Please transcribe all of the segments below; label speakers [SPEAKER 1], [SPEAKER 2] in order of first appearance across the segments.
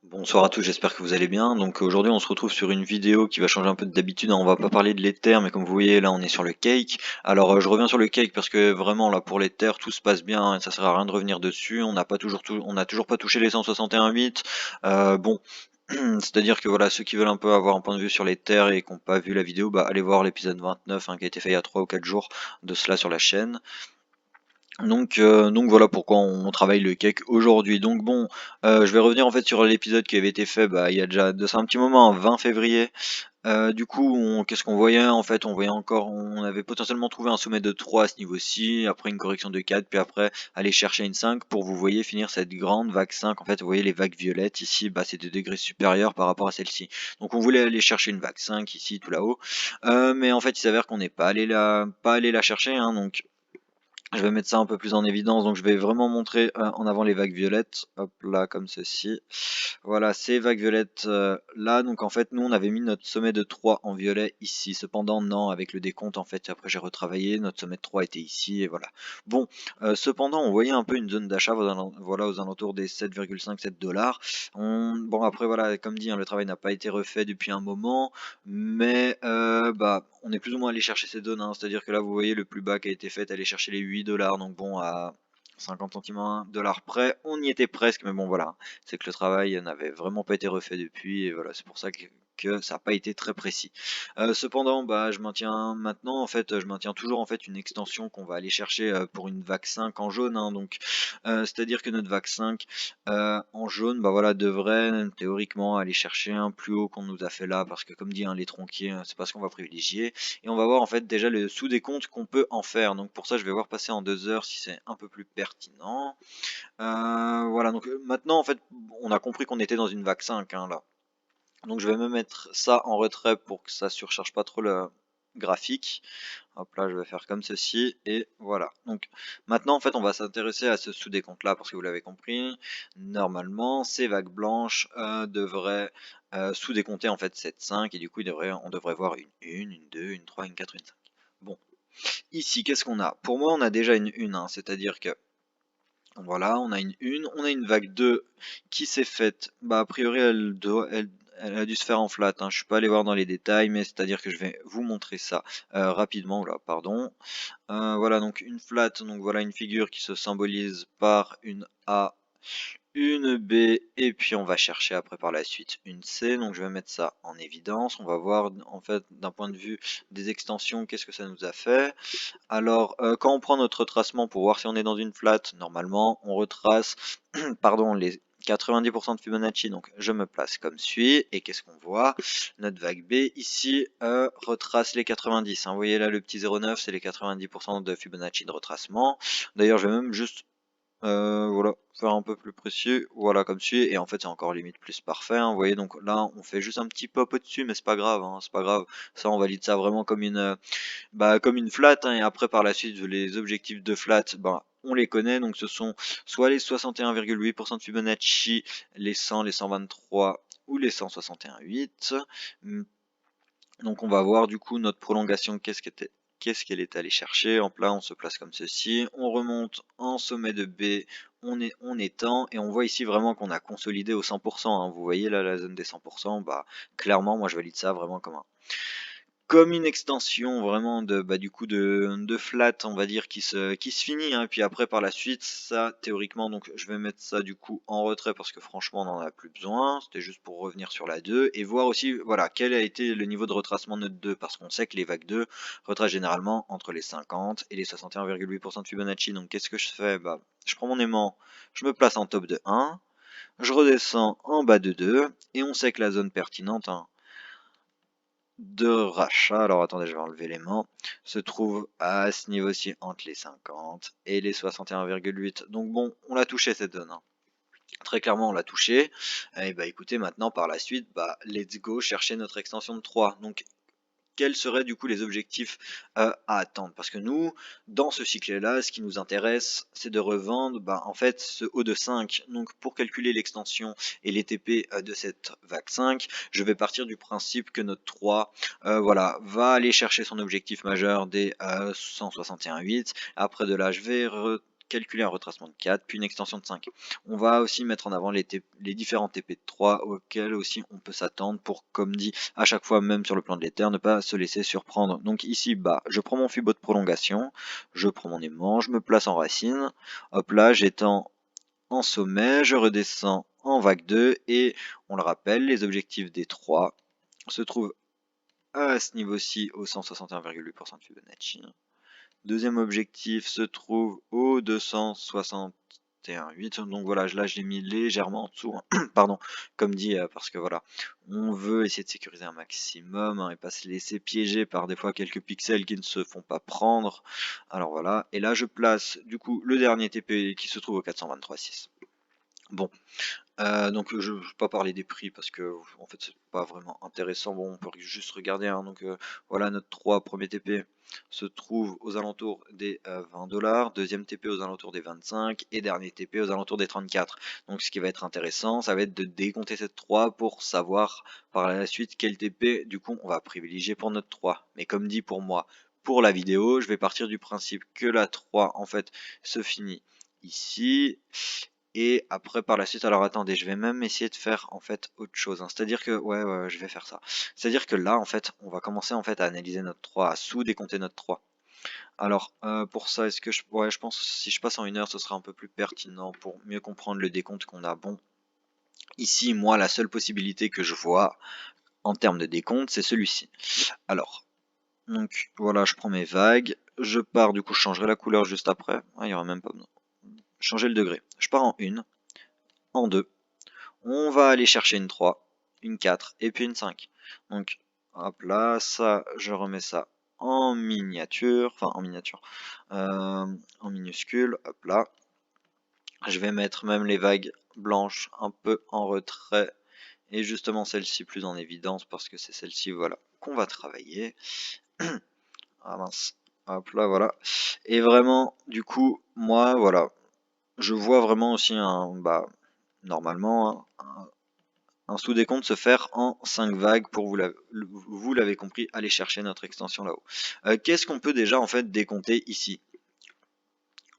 [SPEAKER 1] Bonsoir à tous, j'espère que vous allez bien. Donc aujourd'hui on se retrouve sur une vidéo qui va changer un peu d'habitude. On va pas parler de l'Ether, mais comme vous voyez là on est sur le cake. Alors je reviens sur le cake parce que vraiment là pour l'Ether tout se passe bien et ça sert à rien de revenir dessus. On n'a toujours pas touché les 161.8. Bon. C'est-à-dire que voilà, ceux qui veulent un peu avoir un point de vue sur l'Ether et qui n'ont pas vu la vidéo, bah allez voir l'épisode 29 qui a été fait il y a 3 ou 4 jours de cela sur la chaîne. Donc voilà pourquoi on travaille le cake aujourd'hui. Donc bon, je vais revenir en fait sur l'épisode qui avait été fait il y a déjà de ça un petit moment, 20 février. Du coup, qu'est-ce qu'on voyait? En fait, on voyait encore, on avait potentiellement trouvé un sommet de 3 à ce niveau-ci, après une correction de 4, puis après aller chercher une 5 pour vous voyez finir cette grande vague 5. En fait, vous voyez les vagues violettes ici, c'est des degrés supérieurs par rapport à celle-ci. Donc on voulait aller chercher une vague 5 ici tout là-haut. Mais en fait, il s'avère qu'on n'est pas allé la chercher, hein, donc je vais mettre ça un peu plus en évidence, donc je vais vraiment montrer en avant les vagues violettes, hop là comme ceci. Voilà, ces vagues violettes là, donc en fait nous on avait mis notre sommet de 3 en violet ici, cependant non, avec le décompte en fait, après j'ai retravaillé, notre sommet de 3 était ici, et voilà. Bon, cependant on voyait un peu une zone d'achat, voilà, aux alentours des 7,57 dollars. Bon après voilà, comme dit, hein, le travail n'a pas été refait depuis un moment, mais on est plus ou moins allé chercher ces zones, hein. C'est-à-dire que là vous voyez le plus bas qui a été fait, aller chercher les 8 dollars, donc bon à 50 centimes à 1 dollar près, on y était presque, mais bon voilà, c'est que le travail n'avait vraiment pas été refait depuis, et voilà, c'est pour ça que ça n'a pas été très précis. Cependant, je maintiens maintenant, en fait, je maintiens toujours en fait une extension qu'on va aller chercher pour une vague 5 en jaune, hein, donc c'est-à-dire que notre vague 5 en jaune, voilà, devrait théoriquement aller chercher un plus haut qu'on nous a fait là, parce que comme dit, hein, les tronquiers, c'est pas ce qu'on va privilégier, et on va voir en fait déjà le sous-décompte qu'on peut en faire. Donc pour ça, je vais voir passer en 2 heures si c'est un peu plus pertinent. Voilà, donc maintenant en fait, on a compris qu'on était dans une vague 5 hein, là. Donc je vais me mettre ça en retrait pour que ça surcharge pas trop le graphique. Hop là, je vais faire comme ceci et voilà. Donc maintenant en fait, on va s'intéresser à ce sous-décompte là parce que vous l'avez compris. Normalement, ces vagues blanches devraient sous-décompter en fait cette 5 et du coup, on devrait voir une 2, une 3, une 4, une 5. Bon, ici, qu'est-ce qu'on a? Pour moi, on a déjà une 1, hein, c'est-à-dire que voilà, on a une 1, on a une vague 2 qui s'est faite. A priori, elle a dû se faire en flat, hein. Je suis pas allé voir dans les détails, mais c'est-à-dire que je vais vous montrer ça rapidement. Là, pardon. Voilà, donc une flat, donc voilà une figure qui se symbolise par une A, une B, et puis on va chercher après par la suite une C. Donc je vais mettre ça en évidence. On va voir en fait d'un point de vue des extensions, qu'est-ce que ça nous a fait. Alors, quand on prend notre retracement pour voir si on est dans une flat, normalement, on retrace pardon, les 90% de Fibonacci. Donc, je me place comme suit. Et qu'est-ce qu'on voit? Notre vague B, ici, retrace les 90, hein. Vous voyez là, le petit 0,9, c'est les 90% de Fibonacci de retracement. D'ailleurs, je vais même juste voilà, faire un peu plus précis, voilà comme suit, et en fait c'est encore limite plus parfait, hein, vous voyez, donc là on fait juste un petit pop au-dessus, mais c'est pas grave, hein, c'est pas grave, ça on valide ça vraiment comme une flat, hein, et après par la suite les objectifs de flat, on les connaît, donc ce sont soit les 61,8% de Fibonacci, les 100, les 123 ou les 161,8. Donc on va voir du coup notre prolongation, qu'est-ce qu'elle est allée chercher. En plat, on se place comme ceci, on remonte en sommet de B, on étend, et on voit ici vraiment qu'on a consolidé au 100%, hein. Vous voyez là la zone des 100%, clairement moi je valide ça vraiment comme une extension vraiment du coup de flat, on va dire, qui se finit, hein. Puis après par la suite, ça théoriquement, donc je vais mettre ça du coup en retrait parce que franchement on n'en a plus besoin. C'était juste pour revenir sur la 2 et voir aussi voilà quel a été le niveau de retracement de notre 2 parce qu'on sait que les vagues 2 retracent généralement entre les 50 et les 61,8% de Fibonacci. Donc qu'est-ce que je fais? Je prends mon aimant, je me place en top de 1, je redescends en bas de 2 et on sait que la zone pertinente, hein, de rachat, alors attendez, je vais enlever l'aimant, se trouve à ce niveau-ci entre les 50 et les 61,8. Donc bon, on l'a touché cette zone, hein. Très clairement, on l'a touché. Et écoutez, maintenant par la suite, let's go chercher notre extension de 3. Donc quels seraient du coup les objectifs à attendre? Parce que nous, dans ce cycle-là, ce qui nous intéresse, c'est de revendre en fait ce haut de 5. Donc pour calculer l'extension et les TP de cette vague 5, je vais partir du principe que notre 3 voilà, va aller chercher son objectif majeur des 161,8. Après de là, je vais calculer un retracement de 4, puis une extension de 5. On va aussi mettre en avant les différents TP de 3 auxquels aussi on peut s'attendre pour, comme dit à chaque fois, même sur le plan de l'éther, ne pas se laisser surprendre. Donc ici, bah, je prends mon Fibo de prolongation, je prends mon aimant, je me place en racine, hop là, j'étends en sommet, je redescends en vague 2 et on le rappelle, les objectifs des 3 se trouvent à ce niveau-ci au 161,8% de Fibonacci. Deuxième objectif se trouve au 261,8. Donc voilà, là je l'ai mis légèrement en dessous. Pardon, comme dit, parce que voilà, on veut essayer de sécuriser un maximum hein, et pas se laisser piéger par des fois quelques pixels qui ne se font pas prendre. Alors voilà, et là je place du coup le dernier TP qui se trouve au 423,6. Bon, donc je ne vais pas parler des prix parce que en fait c'est pas vraiment intéressant. Bon, on peut juste regarder. Hein, donc voilà, notre 3 premier TP se trouve aux alentours des 20$, deuxième TP aux alentours des 25 et dernier TP aux alentours des 34. Donc ce qui va être intéressant, ça va être de décompter cette 3 pour savoir par la suite quel TP du coup on va privilégier pour notre 3. Mais comme dit pour moi, pour la vidéo, je vais partir du principe que la 3 en fait se finit ici. Et après par la suite, alors attendez, je vais même essayer de faire en fait autre chose. Hein. C'est-à-dire que, ouais, je vais faire ça. C'est-à-dire que là, en fait, on va commencer en fait à analyser notre 3, à sous-décompter notre 3. Alors, pour ça, est-ce que je pense que si je passe en 1 heure, ce sera un peu plus pertinent pour mieux comprendre le décompte qu'on a. Bon, ici, moi, la seule possibilité que je vois en termes de décompte, c'est celui-ci. Alors, donc voilà, je prends mes vagues, je pars, du coup, je changerai la couleur juste après. Ah, il n'y aura même pas besoin. Changer le degré. Je pars en 1, en 2. On va aller chercher une 3, une 4 et puis une 5. Donc hop là, ça, je remets ça en miniature, en minuscule, hop là. Je vais mettre même les vagues blanches un peu en retrait et justement celle-ci plus en évidence parce que c'est celle-ci, voilà, qu'on va travailler. Ah mince, hop là, voilà. Et vraiment, du coup, moi, voilà, je vois vraiment aussi normalement, un sous-décompte se faire en 5 vagues pour, vous l'avez compris, aller chercher notre extension là-haut. Qu'est-ce qu'on peut déjà en fait décompter ici?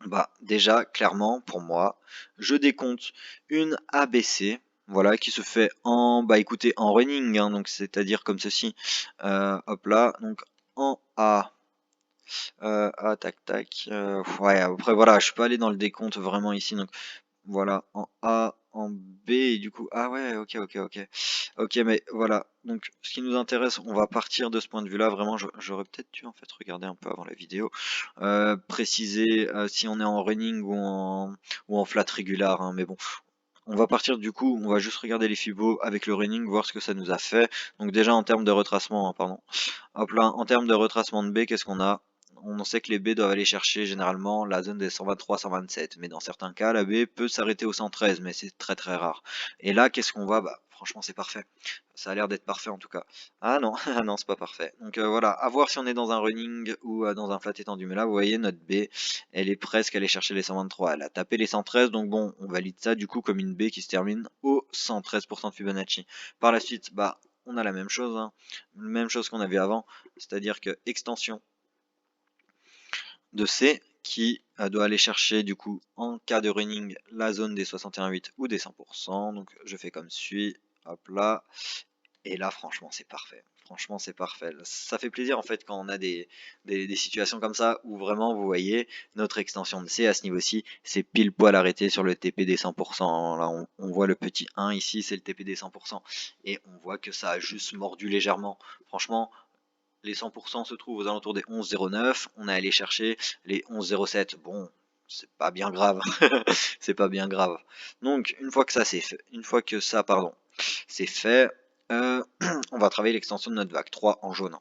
[SPEAKER 1] Bah déjà, clairement, pour moi, je décompte une ABC, voilà, qui se fait en, bah écoutez, en running, hein, donc c'est-à-dire comme ceci. Hop là, donc en A. Tac tac. Ouais, après voilà, je suis pas allé dans le décompte vraiment ici, donc voilà, en A, en B, et du coup, ah ouais, ok, ok, mais voilà, donc ce qui nous intéresse, on va partir de ce point de vue-là, vraiment, j'aurais peut-être dû en fait regarder un peu avant la vidéo, préciser si on est en running ou en flat régular, hein, mais bon, on va partir du coup, on va juste regarder les fibos avec le running, voir ce que ça nous a fait, donc déjà en termes de retracement, hein, pardon, hop là, en termes de retracement de B, qu'est-ce qu'on a? On sait que les B doivent aller chercher généralement la zone des 123-127, mais dans certains cas, la B peut s'arrêter au 113, mais c'est très très rare. Et là, qu'est-ce qu'on voit? Bah, franchement, c'est parfait. Ça a l'air d'être parfait en tout cas. Ah non, ah non, c'est pas parfait. Donc voilà, à voir si on est dans un running ou dans un flat étendu. Mais là, vous voyez, notre B, elle est presque allée chercher les 123. Elle a tapé les 113, donc bon, on valide ça du coup comme une B qui se termine au 113% de Fibonacci. Par la suite, bah, on a la même chose, hein. Même chose qu'on avait avant, c'est-à-dire que extension de C qui doit aller chercher du coup en cas de running la zone des 61,8 ou des 100%. Donc je fais comme suit, hop là, et là franchement c'est parfait. Franchement c'est parfait. Ça fait plaisir en fait quand on a des situations comme ça où vraiment vous voyez notre extension de C à ce niveau-ci, c'est pile poil arrêté sur le TP des 100%. Là on voit le petit 1 ici, c'est le TP des 100%. Et on voit que ça a juste mordu légèrement. Franchement, les 100% se trouvent aux alentours des 11,09. On est allé chercher les 11,07. Bon, c'est pas bien grave. C'est pas bien grave. Donc, une fois que ça c'est fait, c'est fait, on va travailler l'extension de notre vague 3 en jaune.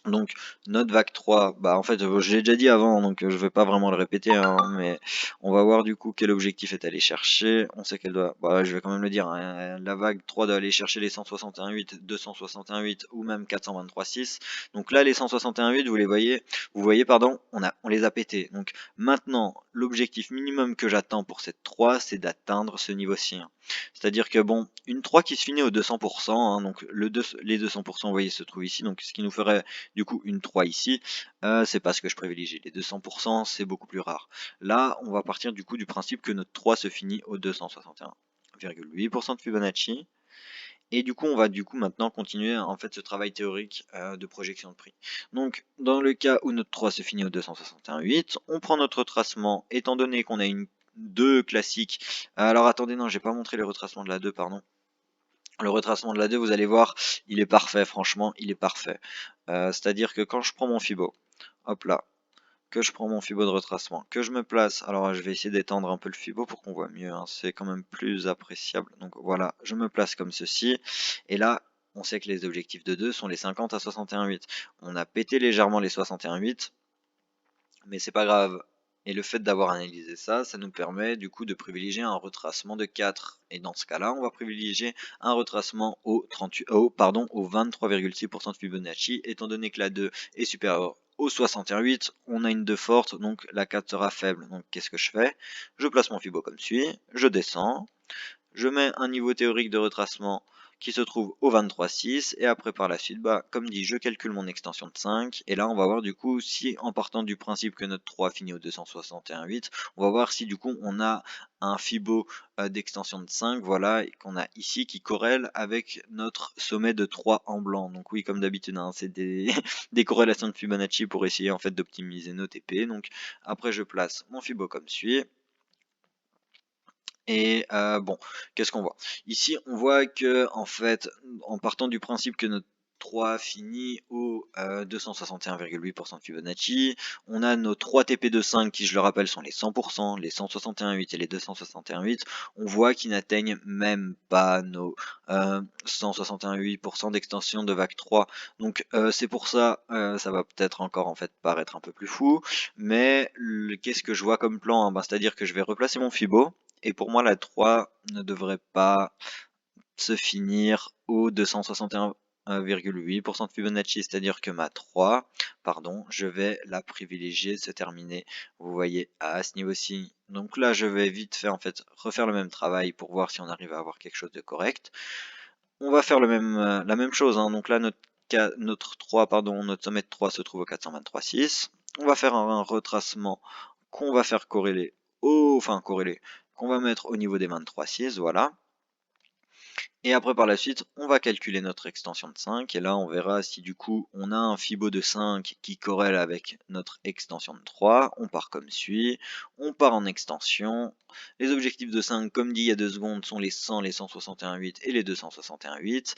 [SPEAKER 1] Donc notre vague 3, bah en fait je l'ai déjà dit avant, donc je vais pas vraiment le répéter, hein, mais on va voir du coup quel objectif est allé chercher. On sait qu'elle doit, bah je vais quand même le dire, hein, la vague 3 doit aller chercher les 161,8, 261,8 ou même 423,6. Donc là les 161,8 vous voyez pardon, on les a pétés. Donc maintenant l'objectif minimum que j'attends pour cette 3 c'est d'atteindre ce niveau-ci. Hein. C'est-à-dire que bon, une 3 qui se finit au 200%, hein, donc les 200% vous voyez se trouvent ici, donc ce qui nous ferait du coup une 3 ici, c'est parce que je privilégie les 200%, c'est beaucoup plus rare. Là, on va partir du coup du principe que notre 3 se finit au 261,8% de Fibonacci. Et du coup, on va maintenant continuer en fait ce travail théorique de projection de prix. Donc, dans le cas où notre 3 se finit au 261,8, on prend notre retracement, étant donné qu'on a une 2 classique. Alors attendez, non, j'ai pas montré le retracement de la 2, pardon. Le retracement de la 2, vous allez voir, il est parfait, franchement, il est parfait. C'est-à-dire que quand je prends mon Fibo, hop là, que je prends mon Fibo de retracement, que je me place, alors je vais essayer d'étendre un peu le Fibo pour qu'on voit mieux, hein, c'est quand même plus appréciable. Donc voilà, je me place comme ceci, et là, on sait que les objectifs de 2 sont les 50 à 61,8. On a pété légèrement les 61,8, mais c'est pas grave. Et le fait d'avoir analysé ça, ça nous permet du coup de privilégier un retracement de 4. Et dans ce cas-là, on va privilégier un retracement au 23,6% de Fibonacci, étant donné que la 2 est supérieure au 61,8, on a une 2 forte, donc la 4 sera faible. Donc qu'est-ce que je fais? Je place mon Fibo comme suit, je descends, je mets un niveau théorique de retracement qui se trouve au 23,6 et après par la suite, comme dit, je calcule mon extension de 5 et là on va voir du coup si en partant du principe que notre 3 finit au 261,8, on va voir si du coup on a un Fibo d'extension de 5, voilà, et qu'on a ici qui corrèle avec notre sommet de 3 en blanc. Donc oui, comme d'habitude, hein, c'est des, des corrélations de Fibonacci pour essayer en fait d'optimiser nos TP. Donc après je place mon Fibo comme suit. Et bon, qu'est-ce qu'on voit? Ici, on voit que en fait, en partant du principe que notre 3 finit au 261,8% de Fibonacci, on a nos 3 TP de 5 qui, je le rappelle, sont les 100%, les 161,8 et les 261,8. On voit qu'ils n'atteignent même pas nos 161,8% d'extension de vague 3. Donc c'est pour ça, ça va peut-être encore en fait paraître un peu plus fou, mais qu'est-ce que je vois comme plan, hein? C'est-à-dire que je vais replacer mon Fibo. Et pour moi, la 3 ne devrait pas se finir au 261,8% de Fibonacci, c'est-à-dire que ma 3, pardon, je vais la privilégier, se terminer, vous voyez, à ce niveau-ci. Donc là, je vais vite fait, en fait, refaire le même travail pour voir si on arrive à avoir quelque chose de correct. On va faire la même chose, hein. Donc là, notre 3, pardon, notre sommet de 3 se trouve au 423,6. On va faire un retracement qu'on va faire corréler, qu'on va mettre au niveau des 23,6, voilà. Et après par la suite, on va calculer notre extension de 5 et là on verra si du coup on a un Fibo de 5 qui corrèle avec notre extension de 3. On part comme suit, on part en extension. Les objectifs de 5, comme dit il y a 2 secondes, sont les 100, les 161,8 et les 261,8.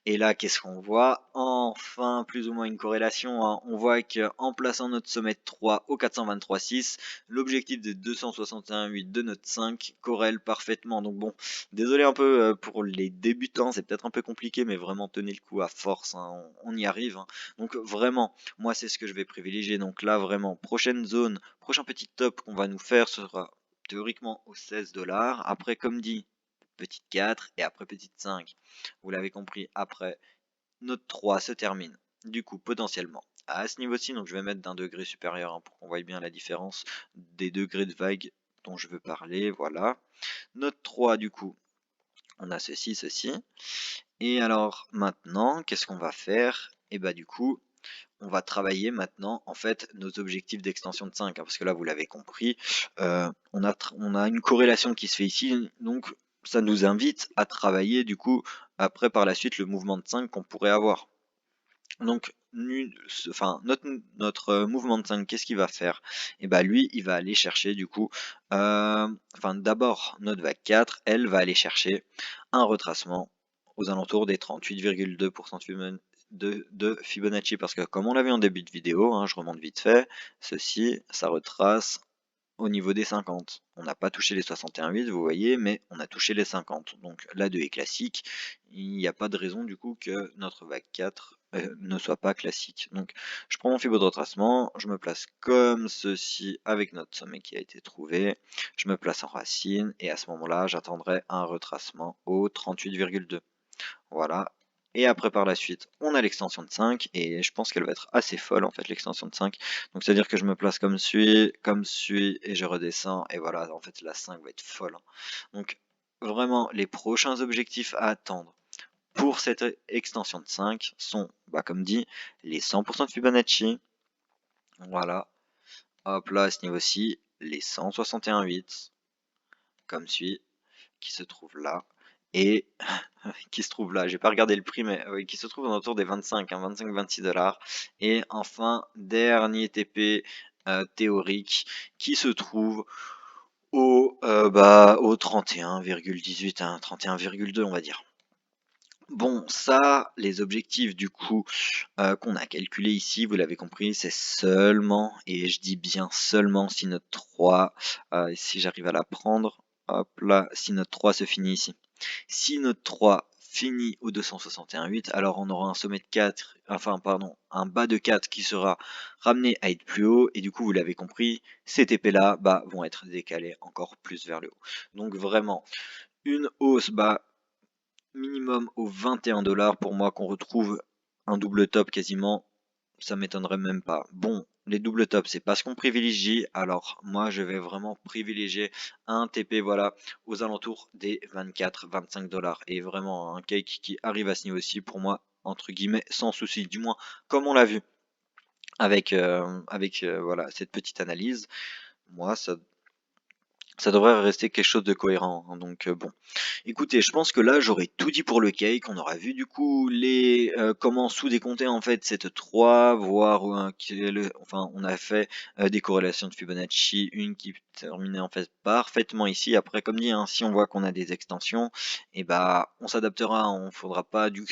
[SPEAKER 1] Et là, qu'est-ce qu'on voit? Enfin, plus ou moins une corrélation, hein. On voit qu'en plaçant notre sommet de 3 au 423,6, l'objectif de 261,8 de notre 5 corrèle parfaitement. Donc bon, désolé un peu pour les débutants, c'est peut-être un peu compliqué, mais vraiment tenez le coup à force, hein, on y arrive, hein. Donc vraiment, moi c'est ce que je vais privilégier. Donc là vraiment, prochaine zone, prochain petit top qu'on va nous faire sera théoriquement aux 16 $. Après, comme dit, petite 4 et après petite 5. Vous l'avez compris, après notre 3 se termine. Du coup, potentiellement à ce niveau-ci, donc je vais mettre d'un degré supérieur, hein, pour qu'on voie bien la différence des degrés de vague dont je veux parler. Voilà. Notre 3, du coup, on a ceci, ceci. Et alors maintenant, qu'est-ce qu'on va faire? Et bah du coup, on va travailler maintenant en fait nos objectifs d'extension de 5, hein, parce que là vous l'avez compris, on a une corrélation qui se fait ici, donc ça nous invite à travailler du coup après par la suite le mouvement de 5 qu'on pourrait avoir. Donc notre mouvement de 5, qu'est-ce qu'il va faire? Et bah lui, il va aller chercher du coup, d'abord notre vague 4, elle va aller chercher un retracement aux alentours des 38,2% de Fibonacci, parce que comme on l'a vu en début de vidéo, hein, je remonte vite fait, ceci, ça retrace au niveau des 50. On n'a pas touché les 61,8, vous voyez, mais on a touché les 50. Donc la 2 est classique. Il n'y a pas de raison du coup que notre vague 4 ne soit pas classique. Donc je prends mon fibre de retracement, je me place comme ceci avec notre sommet qui a été trouvé. Je me place en racine et à ce moment-là, j'attendrai un retracement au 38,2. Voilà. Et après par la suite, on a l'extension de 5 et je pense qu'elle va être assez folle en fait l'extension de 5. Donc c'est à dire que je me place comme suit et je redescends et voilà, en fait la 5 va être folle, hein. Donc vraiment les prochains objectifs à attendre pour cette extension de 5 sont, bah, comme dit, les 100% de Fibonacci. Voilà. Hop là, à ce niveau-ci, les 161,8, comme suit, qui se trouve là. Et qui se trouve là, j'ai pas regardé le prix, mais qui se trouve autour des 25, 25-26 dollars. Et enfin, dernier TP théorique qui se trouve au 31,18, hein, 31,2 on va dire. Bon, ça, les objectifs du coup qu'on a calculé ici, vous l'avez compris, c'est seulement, et je dis bien seulement, si notre 3, si j'arrive à la prendre, hop là, si notre 3 se finit ici. Si notre 3 finit au 261,8, alors on aura un sommet de 4, enfin pardon, un bas de 4 qui sera ramené à être plus haut, et du coup vous l'avez compris, ces TP là vont être décalés encore plus vers le haut. Donc vraiment, une hausse minimum aux 21 dollars pour moi, qu'on retrouve un double top quasiment, ça m'étonnerait même pas. Bon, les double tops, c'est pas ce qu'on privilégie, alors moi je vais vraiment privilégier un TP, voilà, aux alentours des 24-25 dollars. Et vraiment un cake qui arrive à ce niveau-ci, pour moi, entre guillemets, sans souci, du moins comme on l'a vu avec voilà, cette petite analyse, moi ça devrait rester quelque chose de cohérent, hein. Donc bon. Écoutez, je pense que là, j'aurais tout dit pour le cake. On aura vu du coup les comment sous-décompter en fait cette 3, voir enfin on a fait des corrélations de Fibonacci, une qui terminait en fait parfaitement ici. Après, comme dit, hein, si on voit qu'on a des extensions, et bah on s'adaptera. On faudra pas du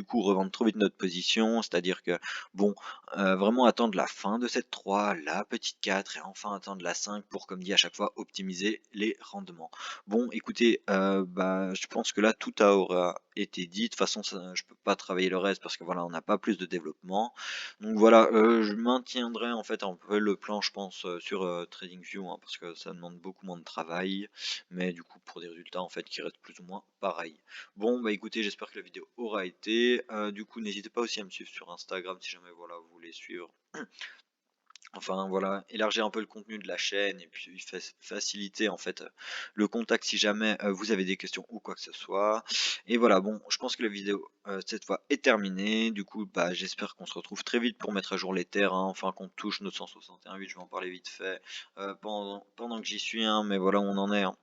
[SPEAKER 1] coup revendre trop vite notre position. C'est-à-dire que bon, vraiment attendre la fin de cette 3, la petite 4 et enfin attendre la 5 pour, comme dit à chaque fois, optimiser les rendements. Bon, écoutez, je pense que là tout aura été dit. De toute façon, je peux pas travailler le reste parce que voilà, on n'a pas plus de développement. Donc voilà, je maintiendrai en fait un peu le plan, je pense, sur TradingView, hein, parce que ça demande beaucoup moins de travail, mais du coup pour des résultats en fait qui restent plus ou moins pareils. Bon, bah écoutez, j'espère que la vidéo aura été. Du coup, n'hésitez pas aussi à me suivre sur Instagram si jamais voilà vous voulez suivre. Enfin voilà, élargir un peu le contenu de la chaîne et puis faciliter en fait le contact si jamais vous avez des questions ou quoi que ce soit. Et voilà, bon, je pense que la vidéo cette fois est terminée. Du coup, j'espère qu'on se retrouve très vite pour mettre à jour les terres, hein, enfin qu'on touche notre 161,8, je vais en parler vite fait pendant que j'y suis, hein, mais voilà où on en est, hein.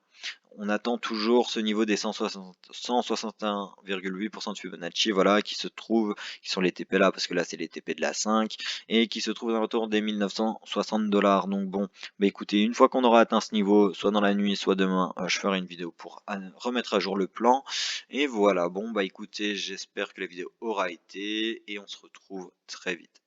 [SPEAKER 1] On attend toujours ce niveau des 161,8% de Fibonacci, voilà, qui sont les TP là, parce que là c'est les TP de la 5, et qui se trouvent dans autour des 1960 dollars. Donc bon, écoutez, une fois qu'on aura atteint ce niveau, soit dans la nuit, soit demain, je ferai une vidéo pour remettre à jour le plan. Et voilà, bon, écoutez, j'espère que la vidéo aura été, et on se retrouve très vite.